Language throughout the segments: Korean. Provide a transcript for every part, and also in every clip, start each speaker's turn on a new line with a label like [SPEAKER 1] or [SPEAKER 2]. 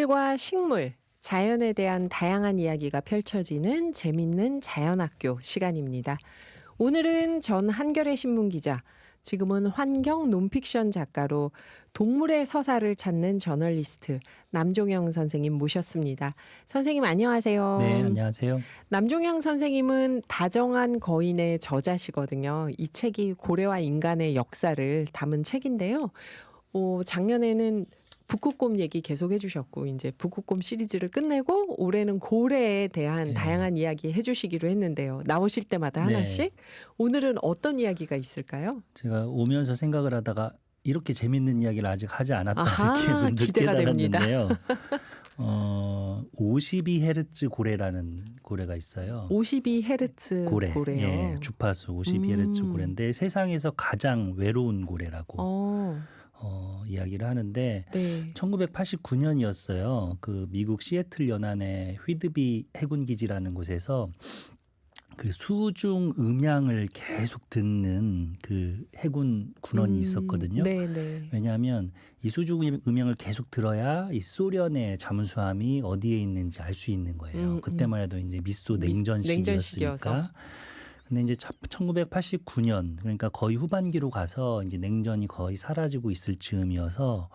[SPEAKER 1] 동물과 식물, 자연에 대한 다양한 이야기가 펼쳐지는 재밌는 자연학교 시간입니다. 오늘은 전 한겨레 신문 기자, 지금은 환경 논픽션 작가로 동물의 서사를 찾는 저널리스트 남종영 선생님 모셨습니다. 선생님 안녕하세요.
[SPEAKER 2] 네, 안녕하세요.
[SPEAKER 1] 남종영 선생님은 다정한 거인의 저자시거든요. 이 책이 고래와 인간의 역사를 담은 책인데요. 작년에는 북극곰 얘기 계속 해주셨고 이제 북극곰 시리즈를 끝내고 올해는 고래에 대한 다양한 이야기 해주시기로 했는데요. 나오실 때마다 하나씩. 오늘은 어떤 이야기가 있을까요?
[SPEAKER 2] 제가 오면서 생각을 하다가 이렇게 재밌는 이야기를 아직 하지 않았다 늦게
[SPEAKER 1] 기대가 됩니다.
[SPEAKER 2] 깨달았는데요. 52헤르츠 고래라는 고래가 있어요.
[SPEAKER 1] 52헤르츠 고래요.
[SPEAKER 2] 예, 주파수 52헤르츠 고래인데 세상에서 가장 외로운 고래라고 이야기를 하는데
[SPEAKER 1] 네.
[SPEAKER 2] 1989년이었어요. 그 미국 시애틀 연안의 휘드비 해군 기지라는 곳에서 그 수중 음향을 계속 듣는 그 해군 군원이 있었거든요.
[SPEAKER 1] 네네.
[SPEAKER 2] 왜냐하면 이 수중 음향을 계속 들어야 이 소련의 잠수함이 어디에 있는지 알 수 있는 거예요. 그때만 해도 이제 미소 냉전식이었으니까. 근데 이제 1989년 그러니까 거의 후반기로 가서 이제 냉전이 거의 사라지고 있을 즈음이어서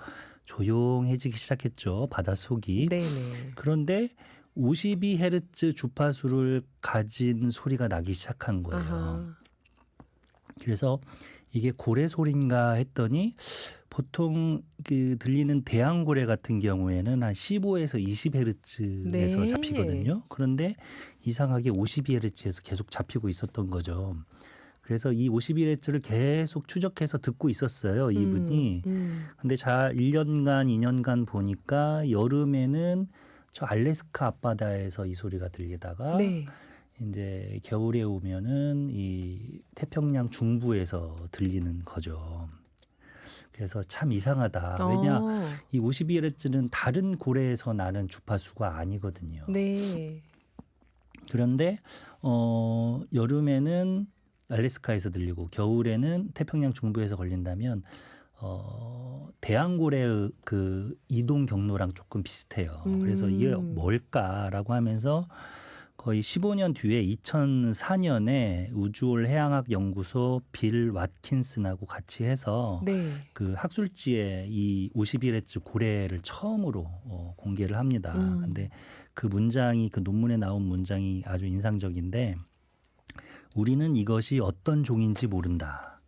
[SPEAKER 2] 조용해지기 시작했죠. 바닷속이.
[SPEAKER 1] 네네.
[SPEAKER 2] 그런데 52헤르츠 주파수를 가진 소리가 나기 시작한 거예요.
[SPEAKER 1] 아하.
[SPEAKER 2] 그래서 이게 고래 소리인가 했더니 보통 그 들리는 대왕고래 같은 경우에는 한 15에서 20헤르츠에서
[SPEAKER 1] 네.
[SPEAKER 2] 잡히거든요. 그런데 이상하게 52헤르츠에서 계속 잡히고 있었던 거죠. 그래서 이 52헤르츠를 계속 추적해서 듣고 있었어요. 이분이. 근데 1년간 2년간 보니까 여름에는 저 알래스카 앞바다에서 이 소리가 들리다가
[SPEAKER 1] 네.
[SPEAKER 2] 이제 겨울에 오면은 이 태평양 중부에서 들리는 거죠. 그래서 참 이상하다. 왜냐 이 52헤르츠는 다른 고래에서 나는 주파수가 아니거든요.
[SPEAKER 1] 네.
[SPEAKER 2] 그런데 여름에는 알래스카에서 들리고 겨울에는 태평양 중부에서 걸린다면 대왕고래의 그 이동 경로랑 조금 비슷해요. 그래서 이게 뭘까라고 하면서 거의 15년 뒤에 2004년에 우주올 해양학 연구소 빌 왓킨슨하고 같이 해서
[SPEAKER 1] 네.
[SPEAKER 2] 그 학술지에 이 51헤르츠 고래를 처음으로 공개를 합니다. 근데 그 문장이 그 논문에 나온 문장이 아주 인상적인데 우리는 이것이 어떤 종인지 모른다.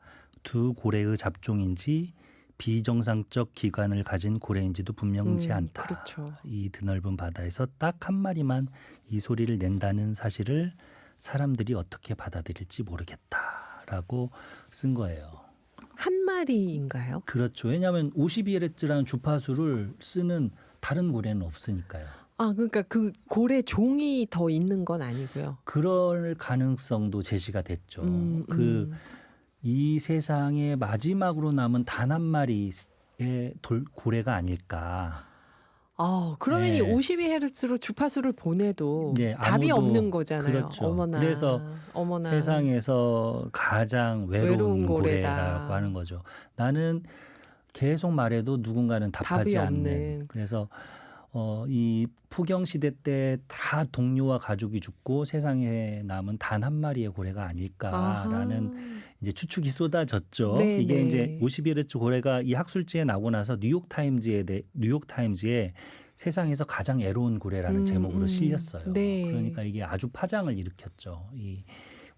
[SPEAKER 2] 두 고래의 잡종인지 비정상적 기관을 가진 고래인지도 분명치 않다.
[SPEAKER 1] 그렇죠.
[SPEAKER 2] 이 드넓은 바다에서 딱 한 마리만 이 소리를 낸다는 사실을 사람들이 어떻게 받아들일지 모르겠다라고 쓴 거예요.
[SPEAKER 1] 한 마리인가요?
[SPEAKER 2] 그렇죠. 왜냐하면 52헤르츠라는 주파수를 쓰는 다른 고래는 없으니까요.
[SPEAKER 1] 그러니까 그 고래 종이 더 있는 건 아니고요.
[SPEAKER 2] 그럴 가능성도 제시가 됐죠. 이 세상에 마지막으로 남은 단 한 마리의 고래가 아닐까.
[SPEAKER 1] 그러면
[SPEAKER 2] 네.
[SPEAKER 1] 이 52헤르츠로 주파수를 보내도
[SPEAKER 2] 네,
[SPEAKER 1] 답이
[SPEAKER 2] 아무도
[SPEAKER 1] 없는 거잖아요.
[SPEAKER 2] 그렇죠.
[SPEAKER 1] 어머나.
[SPEAKER 2] 그래서
[SPEAKER 1] 어머나.
[SPEAKER 2] 세상에서 가장 외로운
[SPEAKER 1] 고래다.
[SPEAKER 2] 고래라고 하는 거죠. 나는 계속 말해도 누군가는 답하지
[SPEAKER 1] 답이
[SPEAKER 2] 않는.
[SPEAKER 1] 없는.
[SPEAKER 2] 그래서 이 포경 시대 때 다 동료와 가족이 죽고 세상에 남은 단 한 마리의 고래가 아닐까라는 이제 추측이 쏟아졌죠.
[SPEAKER 1] 네네.
[SPEAKER 2] 이게 이제 51헤르츠 고래가 이 학술지에 나오고 나서 뉴욕 타임즈에 세상에서 가장 애로운 고래라는 제목으로 실렸어요.
[SPEAKER 1] 네.
[SPEAKER 2] 그러니까 이게 아주 파장을 일으켰죠. 이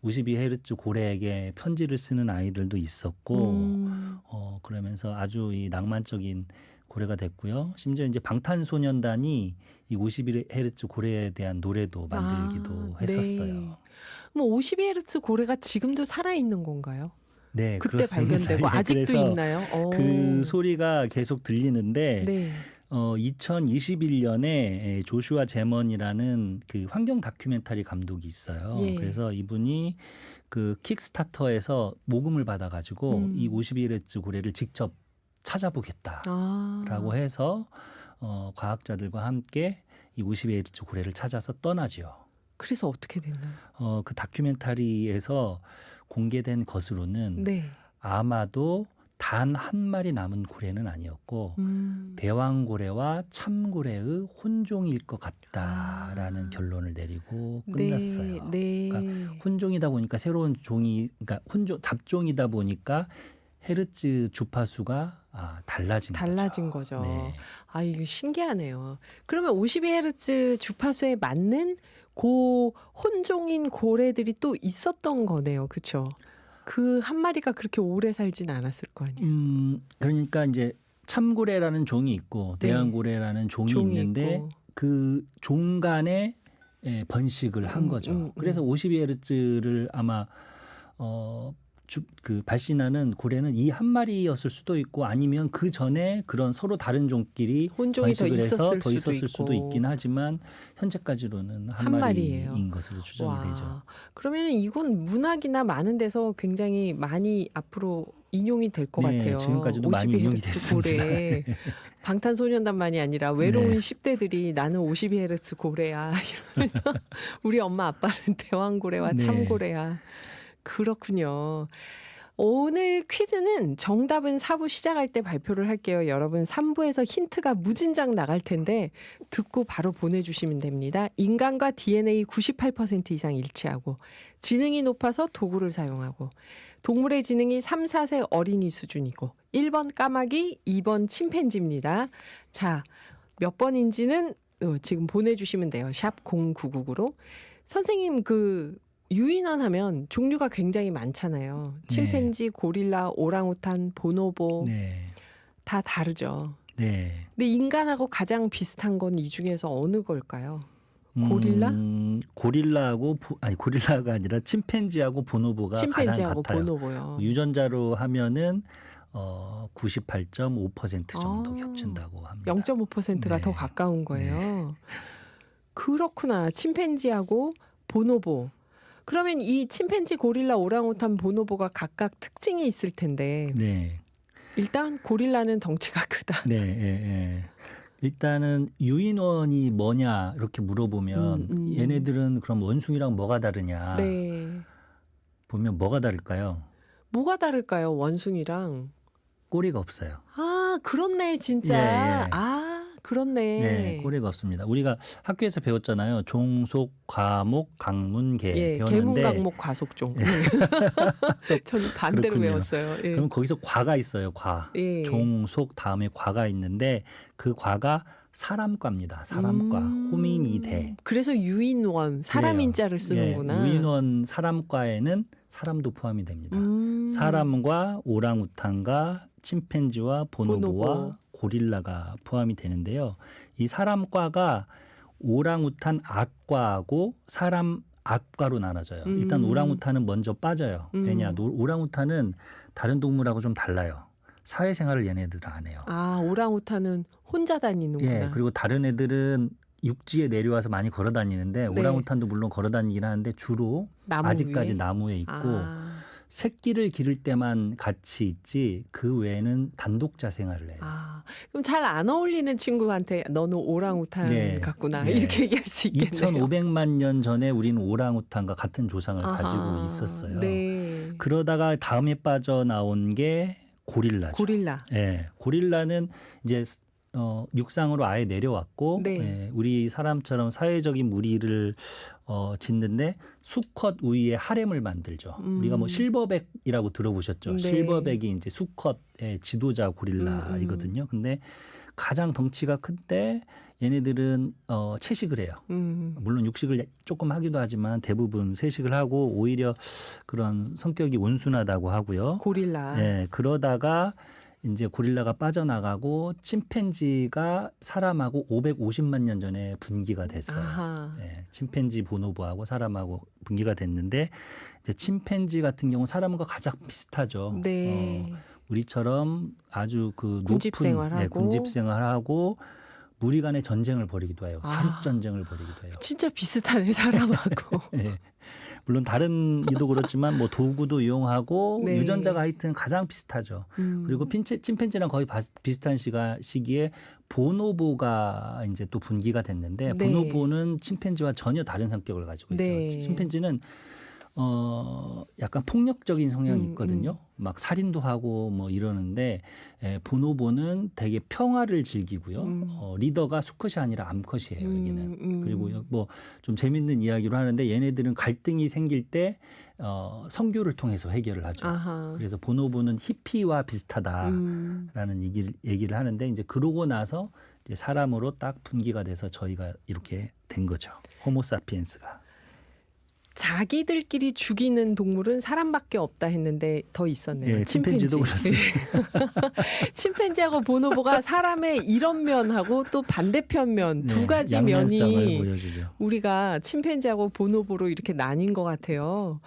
[SPEAKER 2] 52헤르츠 고래에게 편지를 쓰는 아이들도 있었고, 그러면서 아주 이 낭만적인 고래가 됐고요. 심지어 이제 방탄소년단이 이 51헤르츠 고래에 대한 노래도 만들기도 했었어요.
[SPEAKER 1] 네. 52헤르츠 고래가 지금도 살아있는 건가요?
[SPEAKER 2] 네,
[SPEAKER 1] 그때
[SPEAKER 2] 그렇습니다.
[SPEAKER 1] 발견되고 아직도
[SPEAKER 2] 그래서
[SPEAKER 1] 있나요?
[SPEAKER 2] 그 소리가 계속 들리는데
[SPEAKER 1] 네.
[SPEAKER 2] 2021년에 조슈아 제먼이라는 그 환경 다큐멘터리 감독이 있어요.
[SPEAKER 1] 예.
[SPEAKER 2] 그래서 이분이 그 킥스타터에서 모금을 받아가지고 이 52헤르츠 고래를 직접 찾아보겠다라고 해서 과학자들과 함께 이 52헤르츠 고래를 찾아서 떠나죠.
[SPEAKER 1] 그래서 어떻게 됐나요?
[SPEAKER 2] 그 다큐멘터리에서 공개된 것으로는
[SPEAKER 1] 네.
[SPEAKER 2] 아마도 단 한 마리 남은 고래는 아니었고 대왕고래와 참고래의 혼종일 것 같다라는 결론을 내리고 끝났어요.
[SPEAKER 1] 네.
[SPEAKER 2] 그러니까 혼종이다 보니까 새로운 종이 그러니까 잡종이다 보니까 헤르츠 주파수가 달라진
[SPEAKER 1] 거죠.
[SPEAKER 2] 네.
[SPEAKER 1] 이거 신기하네요. 그러면 52Hz 주파수에 맞는 고 혼종인 고래들이 또 있었던 거네요. 그렇죠? 그 한 마리가 그렇게 오래 살진 않았을 거 아니에요.
[SPEAKER 2] 그러니까 이제 참고래라는 종이 있고
[SPEAKER 1] 네.
[SPEAKER 2] 대왕고래라는 종이 있는데
[SPEAKER 1] 있고.
[SPEAKER 2] 그 종 간에 번식을 한 거죠. 그래서 52Hz를 아마 그 발신하는 고래는 이 한 마리였을 수도 있고 아니면 그 전에 그런 서로 다른 종끼리
[SPEAKER 1] 혼종이 더
[SPEAKER 2] 번식을 해서 더
[SPEAKER 1] 있었을
[SPEAKER 2] 있었을 수도
[SPEAKER 1] 있고.
[SPEAKER 2] 있긴 하지만 현재까지로는 한
[SPEAKER 1] 한
[SPEAKER 2] 마리인
[SPEAKER 1] 마리예요.
[SPEAKER 2] 것으로 추정이 되죠.
[SPEAKER 1] 그러면 이건 문학이나 많은 데서 굉장히 많이 앞으로 인용이 될 것
[SPEAKER 2] 네,
[SPEAKER 1] 같아요.
[SPEAKER 2] 지금까지도 많이 인용이
[SPEAKER 1] 52Hz
[SPEAKER 2] 됐습니다.
[SPEAKER 1] 고래. 방탄소년단만이 아니라 외로운
[SPEAKER 2] 네.
[SPEAKER 1] 10대들이 나는 52Hz 고래야. 이러면서 우리 엄마 아빠는 대왕고래와
[SPEAKER 2] 네.
[SPEAKER 1] 참고래야. 그렇군요. 오늘 퀴즈는 정답은 4부 시작할 때 발표를 할게요. 여러분 3부에서 힌트가 무진장 나갈 텐데 듣고 바로 보내주시면 됩니다. 인간과 DNA 98% 이상 일치하고 지능이 높아서 도구를 사용하고 동물의 지능이 3, 4세 어린이 수준이고 1번 까마귀, 2번 침팬지입니다. 자, 몇 번인지는 지금 보내주시면 돼요. 샵 0999로. 선생님 유인원 하면 종류가 굉장히 많잖아요. 침팬지, 고릴라, 오랑우탄, 보노보
[SPEAKER 2] 네.
[SPEAKER 1] 다 다르죠.
[SPEAKER 2] 네.
[SPEAKER 1] 근데 인간하고 가장 비슷한 건 이 중에서 어느 걸까요? 고릴라?
[SPEAKER 2] 고릴라가 아니라 침팬지하고 보노보가 가장
[SPEAKER 1] 침팬지하고
[SPEAKER 2] 같아요.
[SPEAKER 1] 보노보요.
[SPEAKER 2] 유전자로 하면은 98.5% 정도 겹친다고 합니다.
[SPEAKER 1] 0.5%가
[SPEAKER 2] 네.
[SPEAKER 1] 더 가까운 거예요. 그렇구나. 침팬지하고 보노보. 그러면 이 침팬지, 고릴라, 오랑우탄, 보노보가 각각 특징이 있을 텐데
[SPEAKER 2] 네.
[SPEAKER 1] 일단 고릴라는 덩치가 크다.
[SPEAKER 2] 네. 예. 일단은 유인원이 뭐냐 이렇게 물어보면 얘네들은 그럼 원숭이랑 뭐가 다르냐
[SPEAKER 1] 네.
[SPEAKER 2] 보면 뭐가 다를까요?
[SPEAKER 1] 뭐가 다를까요? 원숭이랑.
[SPEAKER 2] 꼬리가 없어요.
[SPEAKER 1] 그렇네 진짜.
[SPEAKER 2] 예.
[SPEAKER 1] 그렇네.
[SPEAKER 2] 네, 꼬리가 없습니다. 우리가 학교에서 배웠잖아요. 종속, 과목, 강문, 개 배웠는데
[SPEAKER 1] 계문강목 과속종. 저는 반대로
[SPEAKER 2] 그렇군요.
[SPEAKER 1] 배웠어요. 예.
[SPEAKER 2] 그럼 거기서 과가 있어요. 과.
[SPEAKER 1] 예.
[SPEAKER 2] 종속 다음에 과가 있는데 그 과가 사람과입니다. 사람과 호미니데.
[SPEAKER 1] 그래서 유인원 사람인자를 쓰는구나.
[SPEAKER 2] 유인원 사람과에는 사람도 포함이 됩니다. 사람과 오랑우탄과 침팬지와 보노보와 고릴라가 포함이 되는데요. 이 사람과가 오랑우탄 악과하고 사람 악과로 나눠져요. 일단 오랑우탄은 먼저 빠져요. 왜냐? 오랑우탄은 다른 동물하고 좀 달라요. 사회생활을 얘네들은 안 해요.
[SPEAKER 1] 오랑우탄은 혼자 다니는구나.
[SPEAKER 2] 예, 그리고 다른 애들은 육지에 내려와서 많이 걸어 다니는데
[SPEAKER 1] 네.
[SPEAKER 2] 오랑우탄도 물론 걸어 다니긴 하는데 주로 아직까지
[SPEAKER 1] 위에?
[SPEAKER 2] 나무에 있고 새끼를 기를 때만 같이 있지 그 외에는 단독자 생활을 해요.
[SPEAKER 1] 그럼 잘 안 어울리는 친구한테 너는 오랑우탄 같구나. 이렇게 얘기할 수 있겠네요.
[SPEAKER 2] 2500만 년 전에 우리는 오랑우탄과 같은 조상을 가지고 있었어요.
[SPEAKER 1] 네.
[SPEAKER 2] 그러다가 다음에 빠져나온 게 고릴라죠.
[SPEAKER 1] 고릴라.
[SPEAKER 2] 예, 고릴라는 이제 육상으로 아예 내려왔고
[SPEAKER 1] 네.
[SPEAKER 2] 우리 사람처럼 사회적인 무리를 짓는데 수컷 우위에 하렘을 만들죠. 우리가 뭐 실버백이라고 들어보셨죠.
[SPEAKER 1] 네.
[SPEAKER 2] 실버백이 이제 수컷의 지도자 고릴라이거든요. 근데 가장 덩치가 큰데 얘네들은 채식을 해요. 물론 육식을 조금 하기도 하지만 대부분 채식을 하고 오히려 그런 성격이 온순하다고 하고요.
[SPEAKER 1] 고릴라.
[SPEAKER 2] 네, 그러다가 이제 고릴라가 빠져나가고 침팬지가 사람하고 550만 년 전에 분기가 됐어요. 네, 침팬지 보노보하고 사람하고 분기가 됐는데 이제 침팬지 같은 경우 사람과 가장 비슷하죠.
[SPEAKER 1] 네.
[SPEAKER 2] 우리처럼 아주
[SPEAKER 1] 군집
[SPEAKER 2] 높은
[SPEAKER 1] 생활하고.
[SPEAKER 2] 군집 생활하고 무리 간의 전쟁을 벌이기도 해요. 사륙 전쟁을 벌이기도 해요.
[SPEAKER 1] 진짜 비슷하네 사람하고.
[SPEAKER 2] 네. 물론 다른 이도 그렇지만 뭐 도구도 이용하고
[SPEAKER 1] 네.
[SPEAKER 2] 유전자가 하여튼 가장 비슷하죠. 그리고 침팬지랑 거의 비슷한 시기에 보노보가 이제 또 분기가 됐는데
[SPEAKER 1] 네.
[SPEAKER 2] 보노보는 침팬지와 전혀 다른 성격을 가지고 있어요.
[SPEAKER 1] 네.
[SPEAKER 2] 침팬지는 약간 폭력적인 성향이 있거든요. 막 살인도 하고 뭐 이러는데 보노보는 되게 평화를 즐기고요. 리더가 수컷이 아니라 암컷이에요. 여기는. 그리고 뭐 좀 재밌는 이야기로 하는데 얘네들은 갈등이 생길 때 선교를 통해서 해결을 하죠.
[SPEAKER 1] 아하.
[SPEAKER 2] 그래서 보노보는 히피와 비슷하다라는 얘기를 하는데 이제 그러고 나서 이제 사람으로 딱 분기가 돼서 저희가 이렇게 된 거죠. 호모사피엔스가.
[SPEAKER 1] 자기들끼리 죽이는 동물은 사람밖에 없다 했는데 더 있었네요.
[SPEAKER 2] 예, 침팬지도 그렇습니다.
[SPEAKER 1] 침팬지하고 보노보가 사람의 이런 면하고 또 반대편 면 두 가지
[SPEAKER 2] 양면성을
[SPEAKER 1] 면이
[SPEAKER 2] 보여주죠.
[SPEAKER 1] 우리가 침팬지하고 보노보로 이렇게 나뉜 것 같아요.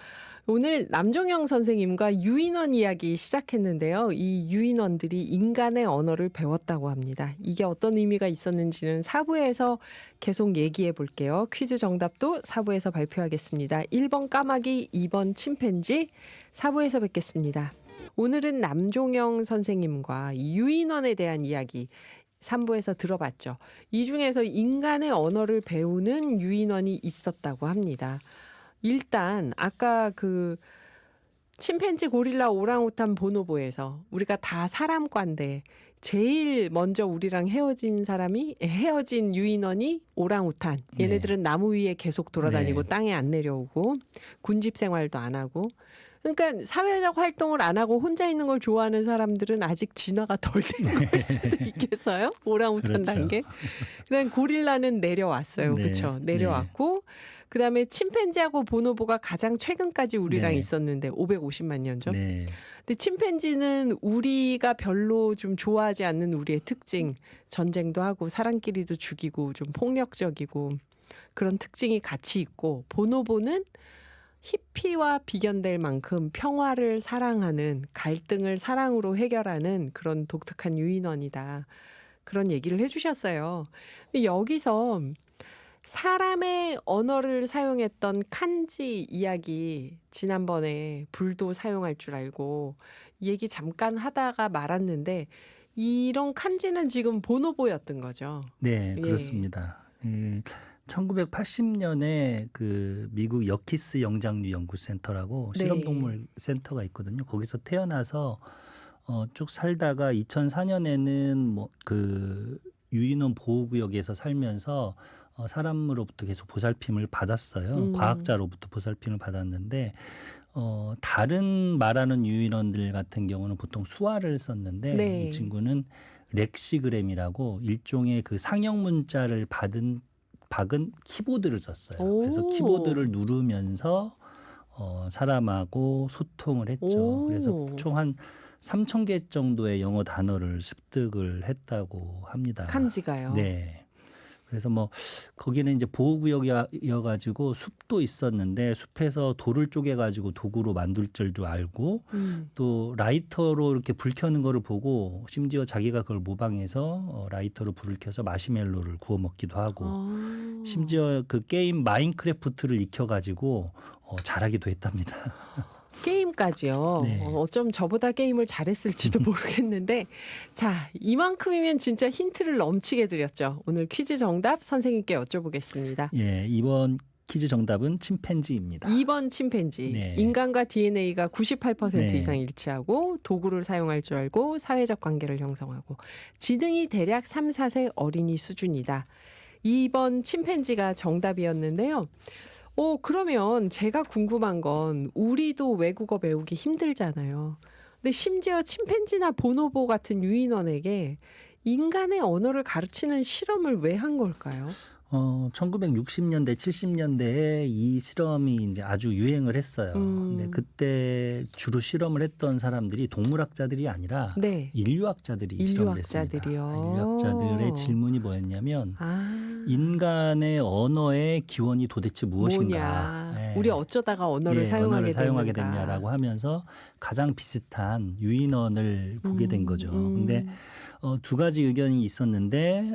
[SPEAKER 1] 오늘 남종영 선생님과 유인원 이야기 시작했는데요. 이 유인원들이 인간의 언어를 배웠다고 합니다. 이게 어떤 의미가 있었는지는 4부에서 계속 얘기해 볼게요. 퀴즈 정답도 4부에서 발표하겠습니다. 1번 까마귀, 2번 침팬지, 4부에서 뵙겠습니다. 오늘은 남종영 선생님과 유인원에 대한 이야기 3부에서 들어봤죠. 이 중에서 인간의 언어를 배우는 유인원이 있었다고 합니다. 일단 아까 그 침팬지, 고릴라, 오랑우탄, 보노보에서 우리가 다 사람과인데 제일 먼저 우리랑 헤어진 유인원이 오랑우탄. 얘네들은 나무 위에 계속 돌아다니고 땅에 안 내려오고 군집 생활도 안 하고. 그러니까 사회적 활동을 안 하고 혼자 있는 걸 좋아하는 사람들은 아직 진화가 덜 된 걸 수도 있겠어요. 오랑우탄
[SPEAKER 2] 그렇죠.
[SPEAKER 1] 단계. 그다음 고릴라는 내려왔어요. 그렇죠. 내려왔고 그다음에 침팬지하고 보노보가 가장 최근까지 우리랑 있었는데 550만 년 전. 근데 침팬지는 우리가 별로 좀 좋아하지 않는 우리의 특징, 전쟁도 하고 사람끼리도 죽이고 좀 폭력적이고 그런 특징이 같이 있고 보노보는 히피와 비견될 만큼 평화를 사랑하는 갈등을 사랑으로 해결하는 그런 독특한 유인원이다. 그런 얘기를 해주셨어요. 여기서 사람의 언어를 사용했던 칸지 이야기 지난번에 불도 사용할 줄 알고 얘기 잠깐 하다가 말았는데 이런 칸지는 지금 보노보였던 거죠.
[SPEAKER 2] 네, 그렇습니다. 1980년에 그 미국 여키스 영장류 연구센터라고 실험동물 센터가 있거든요. 거기서 태어나서 쭉 살다가 2004년에는 뭐 그 유인원 보호구역에서 살면서 사람으로부터 계속 보살핌을 받았어요. 과학자로부터 보살핌을 받았는데 다른 말하는 유인원들 같은 경우는 보통 수화를 썼는데 이 친구는 렉시그램이라고 일종의 그 상형 문자를 박은 키보드를 썼어요. 그래서 키보드를 누르면서 사람하고 소통을 했죠. 그래서 총 한 3,000개 정도의 영어 단어를 습득을 했다고 합니다.
[SPEAKER 1] 칸지가요.
[SPEAKER 2] 네. 그래서 뭐 거기는 이제 보호구역이어가지고 숲도 있었는데 숲에서 돌을 쪼개가지고 도구로 만들 줄도 알고 또 라이터로 이렇게 불 켜는 거를 보고 심지어 자기가 그걸 모방해서 라이터로 불을 켜서 마시멜로를 구워 먹기도 하고 심지어 그 게임 마인크래프트를 익혀가지고 잘하기도 했답니다.
[SPEAKER 1] 게임까지요. 어쩜 저보다 게임을 잘했을지도 모르겠는데 자, 이만큼이면 진짜 힌트를 넘치게 드렸죠. 오늘 퀴즈 정답 선생님께 여쭤보겠습니다.
[SPEAKER 2] 예, 이번 퀴즈 정답은 침팬지입니다.
[SPEAKER 1] 2번 침팬지. 인간과 DNA가 98% 이상 일치하고 도구를 사용할 줄 알고 사회적 관계를 형성하고 지능이 대략 3, 4세 어린이 수준이다. 2번 침팬지가 정답이었는데요. 그러면 제가 궁금한 건 우리도 외국어 배우기 힘들잖아요. 근데 심지어 침팬지나 보노보 같은 유인원에게 인간의 언어를 가르치는 실험을 왜 한 걸까요?
[SPEAKER 2] 1960년대, 70년대에 이 실험이 이제 아주 유행을 했어요. 근데 그때 주로 실험을 했던 사람들이 동물학자들이 아니라 인류학자들이 실험을 했습니다. 인류학자들의 질문이 뭐였냐면 인간의 언어의 기원이 도대체 무엇인가?
[SPEAKER 1] 우리 어쩌다가 언어를 사용하게
[SPEAKER 2] 됐냐라고 하면서 가장 비슷한 유인원을 보게 된 거죠. 근데 두 가지 의견이 있었는데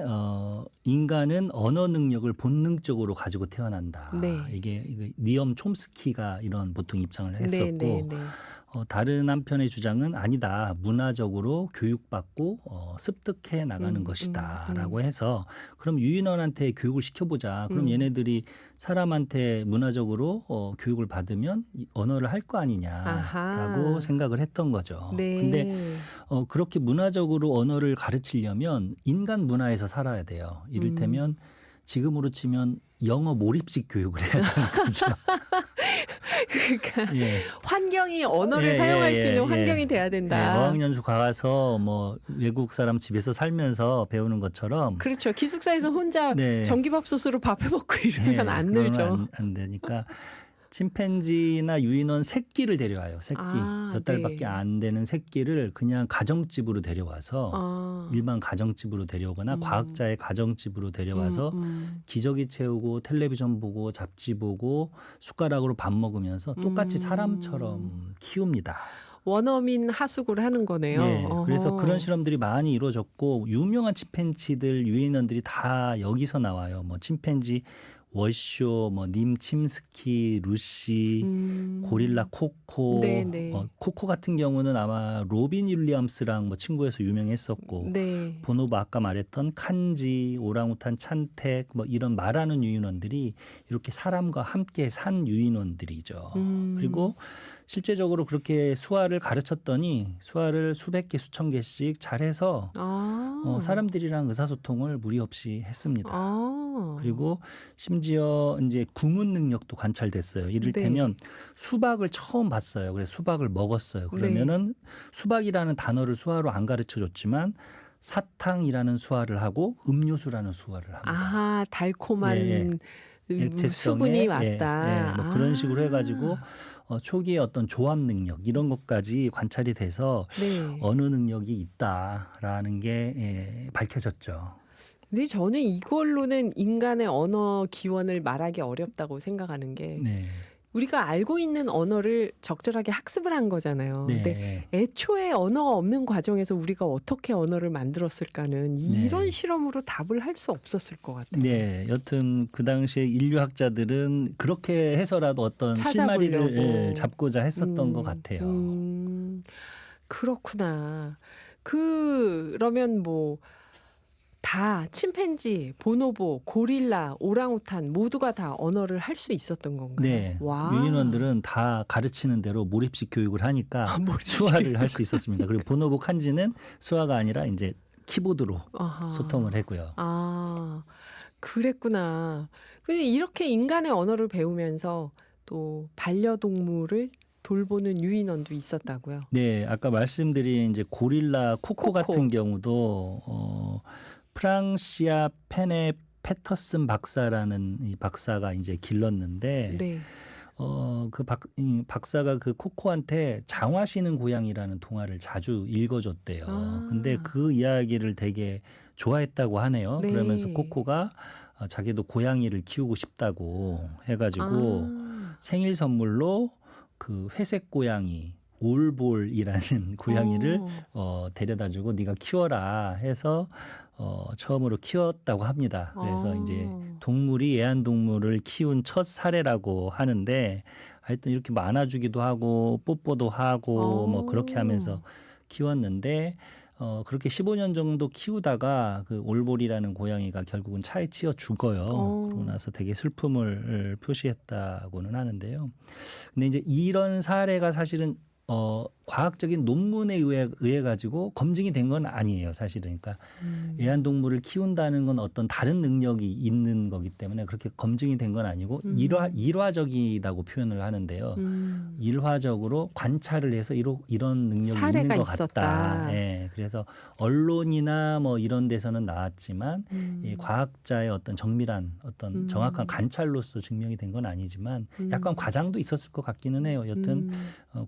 [SPEAKER 2] 인간은 언어 능력을 본능적으로 가지고 태어난다. 이게 니엄 촘스키가 이런 보통 입장을 했었고 다른 한편의 주장은 아니다. 문화적으로 교육받고 습득해 나가는 것이다라고 해서 그럼 유인원한테 교육을 시켜보자. 그럼 얘네들이 사람한테 문화적으로 교육을 받으면 언어를 할 거 아니냐라고
[SPEAKER 1] 아하.
[SPEAKER 2] 생각을 했던 거죠.
[SPEAKER 1] 네.
[SPEAKER 2] 근데 그렇게 문화적으로 언어를 가르치려면 인간 문화에서 살아야 돼요. 이를테면 지금으로 치면 영어 몰입식 교육을 해야 되는 거죠.
[SPEAKER 1] 그러니까
[SPEAKER 2] 예.
[SPEAKER 1] 환경이 언어를
[SPEAKER 2] 예,
[SPEAKER 1] 사용할
[SPEAKER 2] 예,
[SPEAKER 1] 수 있는
[SPEAKER 2] 예,
[SPEAKER 1] 환경이
[SPEAKER 2] 예.
[SPEAKER 1] 돼야
[SPEAKER 2] 예,
[SPEAKER 1] 된다.
[SPEAKER 2] 어학연수 가서 뭐 외국 사람 집에서 살면서 배우는 것처럼
[SPEAKER 1] 그렇죠. 기숙사에서 혼자
[SPEAKER 2] 네.
[SPEAKER 1] 전기밥솥으로 밥 해먹고 이러면 안
[SPEAKER 2] 그러면
[SPEAKER 1] 늘죠.
[SPEAKER 2] 안 되니까 침팬지나 유인원 새끼를 데려와요. 새끼.
[SPEAKER 1] 아,
[SPEAKER 2] 몇 달밖에
[SPEAKER 1] 네.
[SPEAKER 2] 안 되는 새끼를 그냥 가정집으로 데려와서
[SPEAKER 1] 아.
[SPEAKER 2] 일반 가정집으로 데려오거나 과학자의 가정집으로 데려와서 기저귀 채우고 텔레비전 보고 잡지 보고 숟가락으로 밥 먹으면서 똑같이 사람처럼 키웁니다.
[SPEAKER 1] 원어민 하숙을 하는 거네요.
[SPEAKER 2] 예, 그래서
[SPEAKER 1] 어허.
[SPEAKER 2] 그런 실험들이 많이 이루어졌고 유명한 침팬지들 유인원들이 다 여기서 나와요. 뭐 침팬지 워쇼, 뭐 님 침스키, 루시, 고릴라 코코.
[SPEAKER 1] 네네.
[SPEAKER 2] 코코 같은 경우는 아마 로빈 윌리엄스랑 뭐 친구에서 유명했었고
[SPEAKER 1] 네.
[SPEAKER 2] 보노보 아까 말했던 칸지, 오랑우탄 찬텍 뭐 이런 말하는 유인원들이 이렇게 사람과 함께 산 유인원들이죠. 그리고 실제적으로 그렇게 수화를 가르쳤더니 수화를 수백 개, 수천 개씩 잘해서
[SPEAKER 1] 아.
[SPEAKER 2] 사람들이랑 의사소통을 무리 없이 했습니다.
[SPEAKER 1] 아.
[SPEAKER 2] 그리고 심지어 이제 구문 능력도 관찰됐어요. 이를테면 수박을 처음 봤어요. 그래서 수박을 먹었어요. 그러면은 수박이라는 단어를 수화로 안 가르쳐 줬지만 사탕이라는 수화를 하고 음료수라는 수화를 합니다.
[SPEAKER 1] 아하, 달콤한
[SPEAKER 2] 예, 액체성에,
[SPEAKER 1] 수분이 왔다.
[SPEAKER 2] 뭐 그런 식으로 해가지고 초기에 어떤 조합 능력 이런 것까지 관찰이 돼서
[SPEAKER 1] 네.
[SPEAKER 2] 언어 능력이 있다라는 게 밝혀졌죠.
[SPEAKER 1] 근데 저는 이걸로는 인간의 언어 기원을 말하기 어렵다고 생각하는 게
[SPEAKER 2] 네.
[SPEAKER 1] 우리가 알고 있는 언어를 적절하게 학습을 한 거잖아요. 근데
[SPEAKER 2] 네.
[SPEAKER 1] 애초에 언어가 없는 과정에서 우리가 어떻게 언어를 만들었을까는 이런 실험으로 답을 할 수 없었을 것 같아요.
[SPEAKER 2] 네, 여튼 그 당시에 인류학자들은 그렇게 해서라도 어떤 실마리를
[SPEAKER 1] 찾아보려고.
[SPEAKER 2] 잡고자 했었던 것 같아요.
[SPEAKER 1] 그렇구나. 그러면 뭐 다 침팬지, 보노보, 고릴라, 오랑우탄 모두가 다 언어를 할 수 있었던 건가요?
[SPEAKER 2] 네,
[SPEAKER 1] 와.
[SPEAKER 2] 유인원들은 다 가르치는 대로 몰입식 교육을 하니까 수화를 할 수 있었습니다. 그리고 보노보 칸지는 수화가 아니라 이제 키보드로
[SPEAKER 1] 아하.
[SPEAKER 2] 소통을 했고요.
[SPEAKER 1] 아, 그랬구나. 근데 이렇게 인간의 언어를 배우면서 또 반려동물을 돌보는 유인원도 있었다고요.
[SPEAKER 2] 네, 아까 말씀드린 이제 고릴라 코코 같은 경우도 프랑시아 페네 패터슨 박사라는 이 박사가 이제 길렀는데
[SPEAKER 1] 네.
[SPEAKER 2] 이 박사가 그 코코한테 장화시는 고양이라는 동화를 자주 읽어줬대요.
[SPEAKER 1] 아.
[SPEAKER 2] 근데 그 이야기를 되게 좋아했다고 하네요.
[SPEAKER 1] 네.
[SPEAKER 2] 그러면서 코코가 자기도 고양이를 키우고 싶다고 해가지고 생일 선물로 그 회색 고양이 올볼이라는 고양이를 데려다주고 네가 키워라 해서 처음으로 키웠다고 합니다. 그래서 이제 동물이 애완동물을 키운 첫 사례라고 하는데 하여튼 이렇게 뭐 안아주기도 하고 뽀뽀도 하고 뭐 그렇게 하면서 키웠는데 그렇게 15년 정도 키우다가 그 올볼이라는 고양이가 결국은 차에 치여 죽어요. 그러고 나서 되게 슬픔을 표시했다고는 하는데요. 근데 이제 이런 사례가 사실은 과학적인 논문에 의해 가지고 검증이 된 건 아니에요, 사실은. 그러니까 애완동물을 키운다는 건 어떤 다른 능력이 있는 거기 때문에 그렇게 검증이 된 건 아니고 일화적이라고 표현을 하는데요. 일화적으로 관찰을 해서 이런 능력이 있는 것
[SPEAKER 1] 있었다.
[SPEAKER 2] 같다. 예, 그래서 언론이나 뭐 이런 데서는 나왔지만 이 과학자의 어떤 정밀한 어떤 정확한 관찰로서 증명이 된 건 아니지만 약간 과장도 있었을 것 같기는 해요. 여튼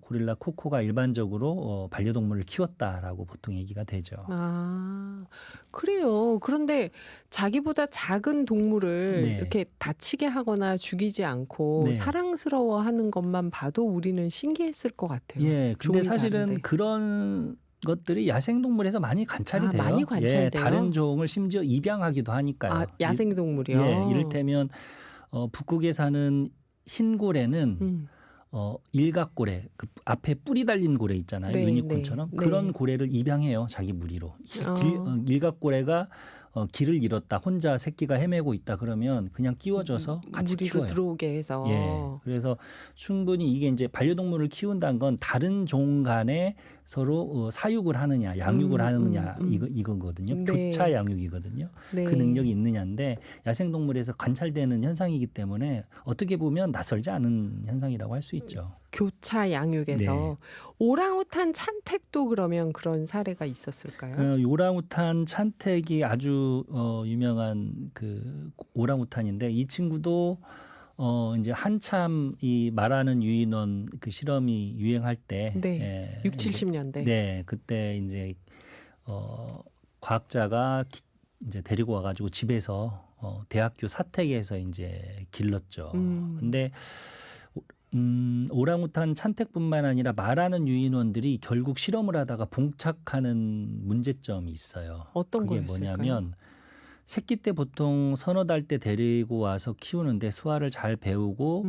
[SPEAKER 2] 고릴라 코코가 일반적으로 반려동물을 키웠다라고 보통 얘기가 되죠.
[SPEAKER 1] 아, 그래요. 그런데 자기보다 작은 동물을
[SPEAKER 2] 네.
[SPEAKER 1] 이렇게 다치게 하거나 죽이지 않고
[SPEAKER 2] 네.
[SPEAKER 1] 사랑스러워하는 것만 봐도 우리는 신기했을 것 같아요.
[SPEAKER 2] 예, 근데
[SPEAKER 1] 종이
[SPEAKER 2] 사실은
[SPEAKER 1] 다른데.
[SPEAKER 2] 그런 것들이 야생동물에서 많이 관찰이 돼요.
[SPEAKER 1] 많이 관찰돼요?
[SPEAKER 2] 예, 다른 종을 심지어 입양하기도 하니까요.
[SPEAKER 1] 아, 야생동물이요?
[SPEAKER 2] 예, 이를테면 북극에 사는 흰고래는 일각고래 그 앞에 뿌리 달린 고래 있잖아요.
[SPEAKER 1] 네,
[SPEAKER 2] 유니콘처럼
[SPEAKER 1] 네,
[SPEAKER 2] 그런
[SPEAKER 1] 네.
[SPEAKER 2] 고래를 입양해요. 자기 무리로.
[SPEAKER 1] 어.
[SPEAKER 2] 일각고래가 길을 잃었다. 혼자 새끼가 헤매고 있다. 그러면 그냥 끼워줘서 같이
[SPEAKER 1] 무리로
[SPEAKER 2] 키워요.
[SPEAKER 1] 들어오게 해서.
[SPEAKER 2] 예. 그래서 충분히 이게 이제 반려동물을 키운다는 건 다른 종 간에 서로 사육을 하느냐, 양육을 하느냐 이거거든요.
[SPEAKER 1] 네.
[SPEAKER 2] 교차 양육이거든요.
[SPEAKER 1] 네.
[SPEAKER 2] 그 능력이 있느냐인데 야생동물에서 관찰되는 현상이기 때문에 어떻게 보면 낯설지 않은 현상이라고 할 수 있죠.
[SPEAKER 1] 교차 양육에서 오랑우탄 찬택도 그러면 그런 사례가 있었을까요?
[SPEAKER 2] 오랑우탄 찬택이 아주 유명한 그 오랑우탄인데 이 친구도 이제 한참 이 말하는 유인원 그 실험이 유행할 때
[SPEAKER 1] 네. 6, 70년대.
[SPEAKER 2] 네, 그때 이제 과학자가 이제 데리고 와가지고 집에서 대학교 사택에서 이제 길렀죠. 근데 오랑우탄 찬택뿐만 아니라 말하는 유인원들이 결국 실험을 하다가 봉착하는 문제점이 있어요.
[SPEAKER 1] 어떤
[SPEAKER 2] 그게
[SPEAKER 1] 거였을까요?
[SPEAKER 2] 뭐냐면 새끼 때 보통 서너 달 때 데리고 와서 키우는데 수화를 잘 배우고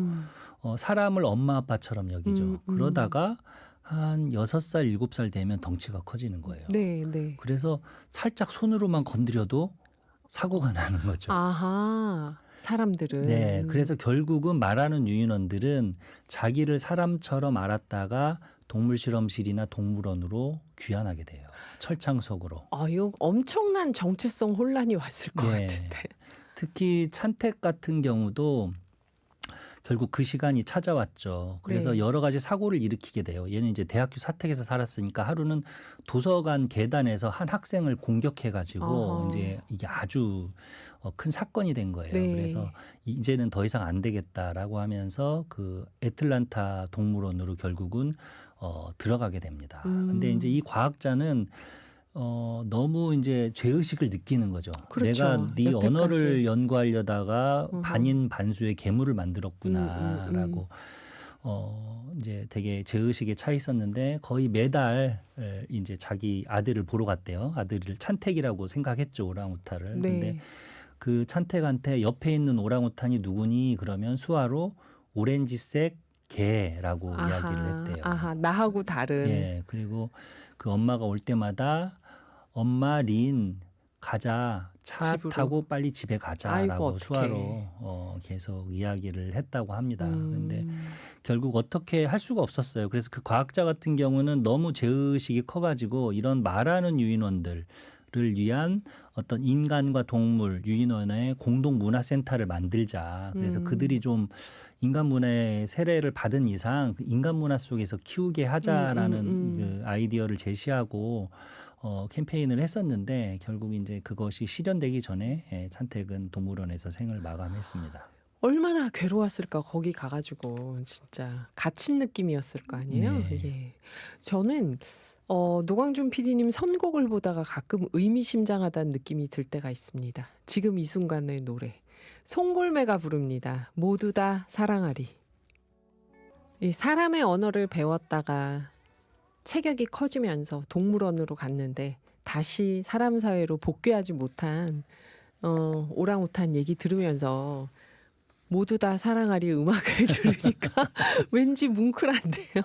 [SPEAKER 2] 사람을 엄마 아빠처럼 여기죠. 그러다가 한 6살, 7살 되면 덩치가 커지는 거예요.
[SPEAKER 1] 네, 네.
[SPEAKER 2] 그래서 살짝 손으로만 건드려도 사고가 나는 거죠.
[SPEAKER 1] 아하. 사람들은.
[SPEAKER 2] 네, 그래서 결국은 말하는 유인원들은 자기를 사람처럼 알았다가 동물 실험실이나 동물원으로 귀환하게 돼요. 철창석으로.
[SPEAKER 1] 이거 엄청난 정체성 혼란이 왔을 것
[SPEAKER 2] 네.
[SPEAKER 1] 같은데.
[SPEAKER 2] 특히 찬택 같은 경우도 결국 그 시간이 찾아왔죠. 그래서
[SPEAKER 1] 네.
[SPEAKER 2] 여러 가지 사고를 일으키게 돼요. 얘는 이제 대학교 사택에서 살았으니까 하루는 도서관 계단에서 한 학생을 공격해가지고
[SPEAKER 1] 어허.
[SPEAKER 2] 이제 이게 아주 큰 사건이 된 거예요.
[SPEAKER 1] 네.
[SPEAKER 2] 그래서 이제는 더 이상 안 되겠다라고 하면서 그 애틀란타 동물원으로 결국은 들어가게 됩니다. 근데 이제 이 과학자는 너무 이제 죄의식을 느끼는 거죠.
[SPEAKER 1] 그렇죠.
[SPEAKER 2] 내가 네
[SPEAKER 1] 여태까지.
[SPEAKER 2] 언어를 연구하려다가 반인 반수의 괴물을 만들었구나라고 이제 되게 죄의식에 차 있었는데 거의 매달 이제 자기 아들을 보러 갔대요. 아들을 찬택이라고 생각했죠, 오랑우탄을.
[SPEAKER 1] 네.
[SPEAKER 2] 근데 그 찬택한테 옆에 있는 오랑우탄이 누구니 그러면 수화로 오렌지색 개라고 이야기를 했대요.
[SPEAKER 1] 아하, 나하고 다른.
[SPEAKER 2] 예, 그리고 그 엄마가 올 때마다 엄마 린 가자 차
[SPEAKER 1] 집으로.
[SPEAKER 2] 타고 빨리 집에
[SPEAKER 1] 아이고,
[SPEAKER 2] 가자라고
[SPEAKER 1] 어떡해.
[SPEAKER 2] 수화로 계속 이야기를 했다고 합니다. 그런데 결국 어떻게 할 수가 없었어요. 그래서 그 과학자 같은 경우는 너무 죄의식이 커가지고 이런 말하는 유인원들을 위한 어떤 인간과 동물 유인원의 공동 문화센터를 만들자. 그래서 그들이 좀 인간 문화의 세례를 받은 이상 그 인간 문화 속에서 키우게 하자라는 그 아이디어를 제시하고 캠페인을 했었는데 결국 이제 그것이 실현되기 전에 찬택은 동물원에서 생을 마감했습니다.
[SPEAKER 1] 얼마나 괴로웠을까 거기 가가지고 진짜 갇힌 느낌이었을 거 아니에요.
[SPEAKER 2] 네.
[SPEAKER 1] 예. 저는 노광준 PD님 선곡을 보다가 가끔 의미심장하다는 느낌이 들 때가 있습니다. 지금 이 순간의 노래 송골매가 부릅니다. 모두 다 사랑하리. 이 사람의 언어를 배웠다가 체격이 커지면서 동물원으로 갔는데 다시 사람 사회로 복귀하지 못한 오랑우탄 얘기 들으면서 모두 다 사랑하리 음악을 들으니까 왠지 뭉클한데요.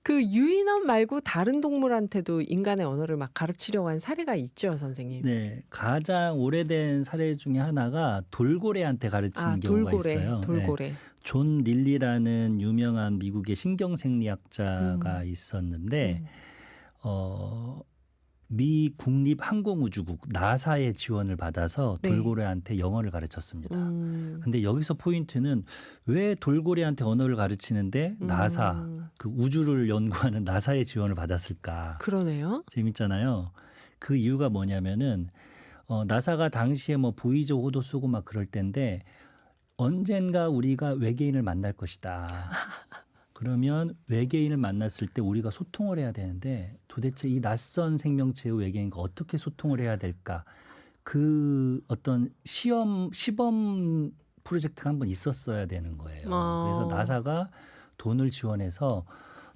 [SPEAKER 1] 그 유인원 말고 다른 동물한테도 인간의 언어를 막 가르치려고 한 사례가 있죠, 선생님.
[SPEAKER 2] 네, 가장 오래된 사례 중에 하나가 돌고래한테 가르치는 경우가 있어요.
[SPEAKER 1] 돌고래.
[SPEAKER 2] 네. 존 릴리라는 유명한 미국의 신경생리학자가 있었는데 미 국립항공우주국 나사의 지원을 받아서
[SPEAKER 1] 네.
[SPEAKER 2] 돌고래한테 영어를 가르쳤습니다. 근데 여기서 포인트는 왜 돌고래한테 언어를 가르치는데 나사 그 우주를 연구하는 나사의 지원을 받았을까?
[SPEAKER 1] 그러네요.
[SPEAKER 2] 재밌잖아요. 그 이유가 뭐냐면은 나사가 당시에 뭐 보이저 호도 쏘고 막 그럴 때인데 언젠가 우리가 외계인을 만날 것이다. 그러면 외계인을 만났을 때 우리가 소통을 해야 되는데 도대체 이 낯선 생명체의 외계인과 어떻게 소통을 해야 될까? 그 어떤 시범 프로젝트가 한번 있었어야 되는 거예요. 그래서 나사가 돈을 지원해서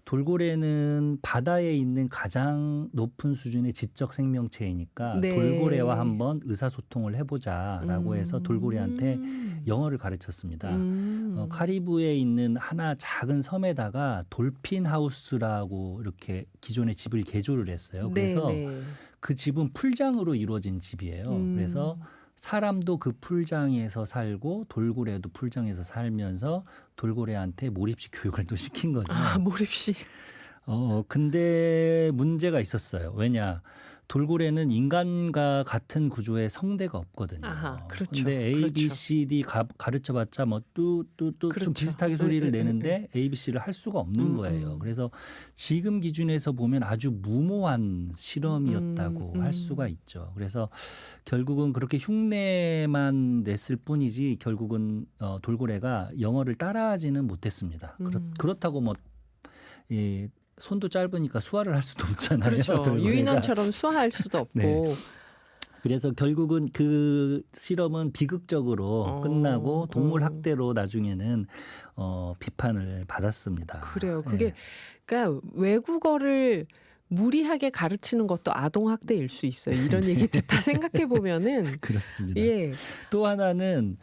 [SPEAKER 2] 돌고래는 바다에 있는 가장 높은 수준의 지적 생명체이니까
[SPEAKER 1] 네.
[SPEAKER 2] 돌고래와 한번 의사소통을 해보자라고 해서 돌고래한테 영어를 가르쳤습니다. 카리브에 있는 하나 작은 섬에다가 돌핀 하우스라고 이렇게 기존의 집을 개조를 했어요. 그래서
[SPEAKER 1] 네.
[SPEAKER 2] 그 집은 풀장으로 이루어진 집이에요. 그래서 사람도 그 풀장에서 살고 돌고래도 풀장에서 살면서 돌고래한테 몰입식 교육을 또 시킨 거죠.
[SPEAKER 1] 아, 몰입식.
[SPEAKER 2] 근데 문제가 있었어요. 왜냐? 돌고래는 인간과 같은 구조의 성대가 없거든요.
[SPEAKER 1] 아하, 그렇죠.
[SPEAKER 2] 근데 A, B,
[SPEAKER 1] 그렇죠.
[SPEAKER 2] C, D 가르쳐봤자 뭐 또 좀
[SPEAKER 1] 그렇죠.
[SPEAKER 2] 비슷하게 소리를 내는데 A, B, C를 할 수가 없는 거예요. 그래서 지금 기준에서 보면 아주 무모한 실험이었다고 할 수가 있죠. 그래서 결국은 그렇게 흉내만 냈을 뿐이지 결국은 돌고래가 영어를 따라하지는 못했습니다. 그렇다고 뭐 이 손도 짧으니까 수화를 할 수도 없잖아요.
[SPEAKER 1] 그렇죠.
[SPEAKER 2] 돌고래가.
[SPEAKER 1] 유인원처럼 수화할 수도 없고.
[SPEAKER 2] 네. 그래서 결국은 그 실험은 비극적으로 끝나고 동물 학대로 나중에는 비판을 받았습니다.
[SPEAKER 1] 그래요. 그게 그러니까 외국어를 무리하게 가르치는 것도 아동 학대일 수 있어요. 이런 얘기 듣다 생각해 보면은
[SPEAKER 2] 그렇습니다.
[SPEAKER 1] 예.
[SPEAKER 2] 또 하나는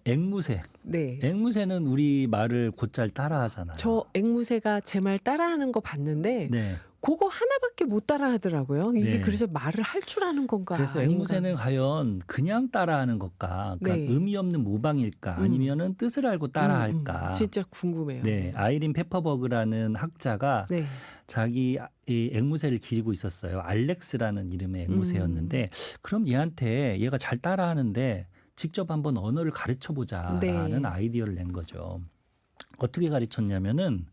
[SPEAKER 2] 앵무새.
[SPEAKER 1] 네.
[SPEAKER 2] 앵무새는 우리 말을 곧잘 따라하잖아요.
[SPEAKER 1] 저 앵무새가 제 말 따라하는 거 봤는데
[SPEAKER 2] 네.
[SPEAKER 1] 그거 하나밖에 못 따라하더라고요. 이게
[SPEAKER 2] 네.
[SPEAKER 1] 그래서 말을 할 줄 아는 건가?
[SPEAKER 2] 그래서
[SPEAKER 1] 아닌가?
[SPEAKER 2] 앵무새는 과연 그냥 따라하는 것까, 그러니까
[SPEAKER 1] 네.
[SPEAKER 2] 의미 없는 모방일까, 아니면은 뜻을 알고 따라할까.
[SPEAKER 1] 진짜 궁금해요.
[SPEAKER 2] 네, 아이린 페퍼버그라는 학자가
[SPEAKER 1] 네.
[SPEAKER 2] 자기 이 앵무새를 기르고 있었어요. 알렉스라는 이름의 앵무새였는데, 그럼 얘한테 얘가 잘 따라하는데 직접 한번 언어를 가르쳐 보자라는
[SPEAKER 1] 네.
[SPEAKER 2] 아이디어를 낸 거죠. 어떻게 가르쳤냐면은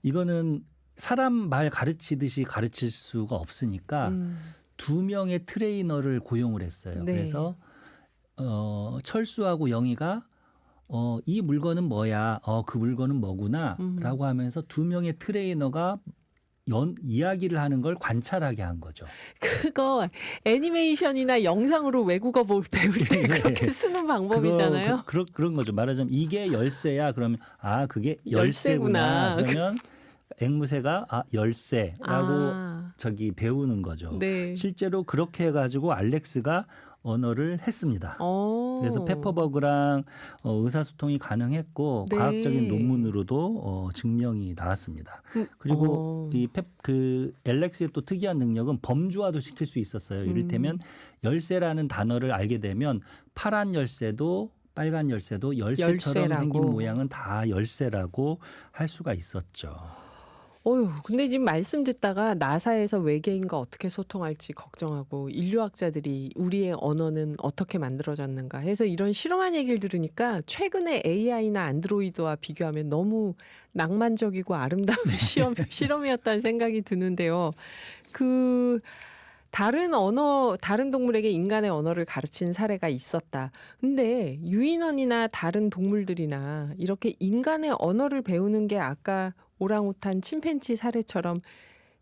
[SPEAKER 2] 이거는 사람 말 가르치듯이 가르칠 수가 없으니까 2명의 트레이너를 고용을 했어요.
[SPEAKER 1] 네.
[SPEAKER 2] 그래서 철수하고 영희가 이 물건은 뭐야? 그 물건은 뭐구나?라고 하면서 2명의 트레이너가 이야기를 하는 걸 관찰하게 한 거죠.
[SPEAKER 1] 그거 애니메이션이나 영상으로 외국어 배울 때 그렇게 쓰는 방법이잖아요.
[SPEAKER 2] 그런 거죠. 말하자면 이게 열쇠야. 그러면 그게 열쇠구나.
[SPEAKER 1] 열쇠구나.
[SPEAKER 2] 그러면 앵무새가 열쇠라고 저기 배우는 거죠.
[SPEAKER 1] 네.
[SPEAKER 2] 실제로 그렇게 해가지고 알렉스가 언어를 했습니다. 그래서 페퍼버그랑 의사소통이 가능했고
[SPEAKER 1] 네.
[SPEAKER 2] 과학적인 논문으로도 증명이 나왔습니다. 그리고 그 알렉스의 또 특이한 능력은 범주화도 시킬 수 있었어요. 이를테면 열쇠라는 단어를 알게 되면 파란 열쇠도 빨간 열쇠도 열쇠처럼
[SPEAKER 1] 열쇠라고.
[SPEAKER 2] 생긴 모양은 다 열쇠라고 할 수가 있었죠.
[SPEAKER 1] 근데 지금 말씀 듣다가 나사에서 외계인과 어떻게 소통할지 걱정하고 인류학자들이 우리의 언어는 어떻게 만들어졌는가 해서 이런 실험한 얘기를 들으니까 최근에 AI나 안드로이드와 비교하면 너무 낭만적이고 아름다운 실험이었다는 생각이 드는데요. 다른 동물에게 인간의 언어를 가르친 사례가 있었다. 근데 유인원이나 다른 동물들이나 이렇게 인간의 언어를 배우는 게 아까 오랑우탄, 침팬지 사례처럼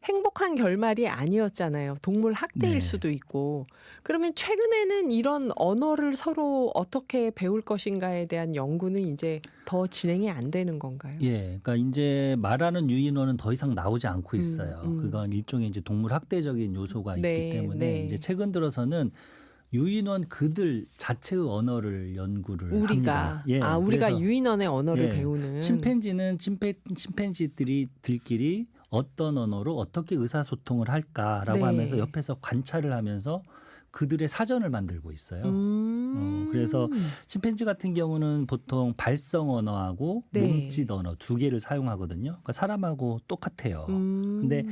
[SPEAKER 1] 행복한 결말이 아니었잖아요. 동물 학대일
[SPEAKER 2] 네.
[SPEAKER 1] 수도 있고. 그러면 최근에는 이런 언어를 서로 어떻게 배울 것인가에 대한 연구는 이제 더 진행이 안 되는 건가요?
[SPEAKER 2] 예, 그러니까 이제 말하는 유인원은 더 이상 나오지 않고 있어요. 그건 일종의 이제 동물 학대적인 요소가
[SPEAKER 1] 네,
[SPEAKER 2] 있기 때문에
[SPEAKER 1] 네.
[SPEAKER 2] 이제 최근 들어서는 유인원 그들 자체의 언어를 연구를 합니다. 예,
[SPEAKER 1] 우리가
[SPEAKER 2] 그래서
[SPEAKER 1] 유인원의 언어를
[SPEAKER 2] 예,
[SPEAKER 1] 배우는.
[SPEAKER 2] 침팬지는 침팬지들끼리 어떤 언어로 어떻게 의사소통을 할까라고
[SPEAKER 1] 네.
[SPEAKER 2] 하면서 옆에서 관찰을 하면서 그들의 사전을 만들고 있어요. 그래서 침팬지 같은 경우는 보통 발성 언어하고
[SPEAKER 1] 네.
[SPEAKER 2] 몸짓 언어 2개를 사용하거든요. 그러니까 사람하고 똑같아요. 근데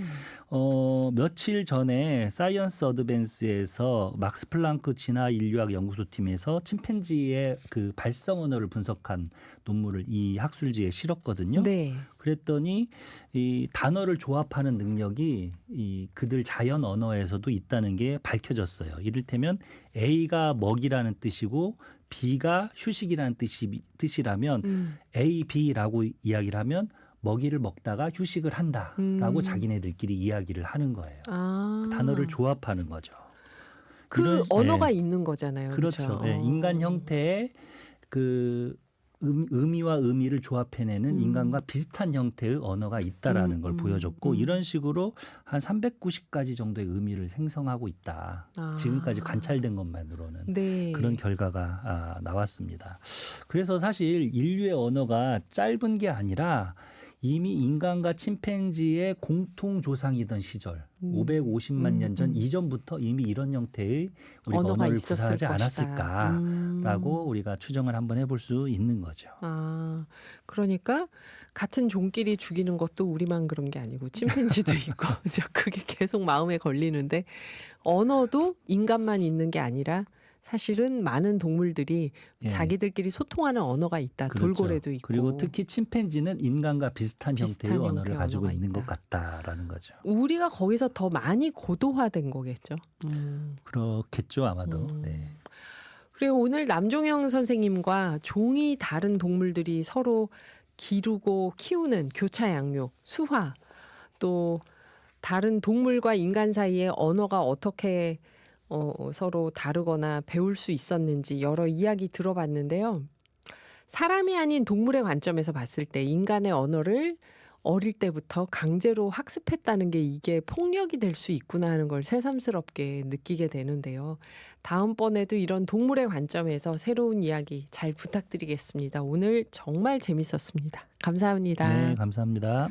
[SPEAKER 2] 며칠 전에 사이언스 어드밴스에서 막스 플랑크 진화 인류학 연구소팀에서 침팬지의 그 발성 언어를 분석한 논문을 이 학술지에 실었거든요.
[SPEAKER 1] 네.
[SPEAKER 2] 그랬더니 이 단어를 조합하는 능력이 이 그들 자연 언어에서도 있다는 게 밝혀졌어요. 이를테면 A가 먹이라는 뜻이고 B가 휴식이라는 뜻이라면 A, B라고 이야기를 하면 먹이를 먹다가 휴식을 한다라고 자기네들끼리 이야기를 하는 거예요. 그 단어를 조합하는 거죠.
[SPEAKER 1] 그 언어가 있는 거잖아요.
[SPEAKER 2] 그렇죠.
[SPEAKER 1] 그렇죠?
[SPEAKER 2] 네, 인간 형태의 그 의미와 의미를 조합해내는 인간과 비슷한 형태의 언어가 있다라는 걸 보여줬고 이런 식으로 한 390가지 정도의 의미를 생성하고 있다. 지금까지 관찰된 것만으로는
[SPEAKER 1] 네.
[SPEAKER 2] 그런 결과가 나왔습니다. 그래서 사실 인류의 언어가 짧은 게 아니라 이미 인간과 침팬지의 공통 조상이던 시절 550만 년 전 이전부터 이미 이런 형태의 우리가
[SPEAKER 1] 언어가
[SPEAKER 2] 언어를
[SPEAKER 1] 있었을
[SPEAKER 2] 구사하지
[SPEAKER 1] 것이다.
[SPEAKER 2] 않았을까라고 우리가 추정을 한번 해볼 수 있는 거죠.
[SPEAKER 1] 그러니까 같은 종끼리 죽이는 것도 우리만 그런 게 아니고 침팬지도 있고 그게 계속 마음에 걸리는데 언어도 인간만 있는 게 아니라 사실은 많은 동물들이
[SPEAKER 2] 예.
[SPEAKER 1] 자기들끼리 소통하는 언어가 있다.
[SPEAKER 2] 그렇죠.
[SPEAKER 1] 돌고래도 있고.
[SPEAKER 2] 그리고 특히 침팬지는 인간과 비슷한 형태의 언어를
[SPEAKER 1] 형태의
[SPEAKER 2] 가지고
[SPEAKER 1] 언어가
[SPEAKER 2] 있는
[SPEAKER 1] 있다.
[SPEAKER 2] 것 같다라는 거죠.
[SPEAKER 1] 우리가 거기서 더 많이 고도화된 거겠죠.
[SPEAKER 2] 그렇겠죠 아마도. 네.
[SPEAKER 1] 그리고 오늘 남종영 선생님과 종이 다른 동물들이 서로 기르고 키우는 교차 양육, 수화, 또 다른 동물과 인간 사이의 언어가 어떻게 서로 다르거나 배울 수 있었는지 여러 이야기 들어봤는데요. 사람이 아닌 동물의 관점에서 봤을 때 인간의 언어를 어릴 때부터 강제로 학습했다는 게 이게 폭력이 될 수 있구나 하는 걸 새삼스럽게 느끼게 되는데요. 다음번에도 이런 동물의 관점에서 새로운 이야기 잘 부탁드리겠습니다. 오늘 정말 재밌었습니다. 감사합니다.
[SPEAKER 2] 네, 감사합니다.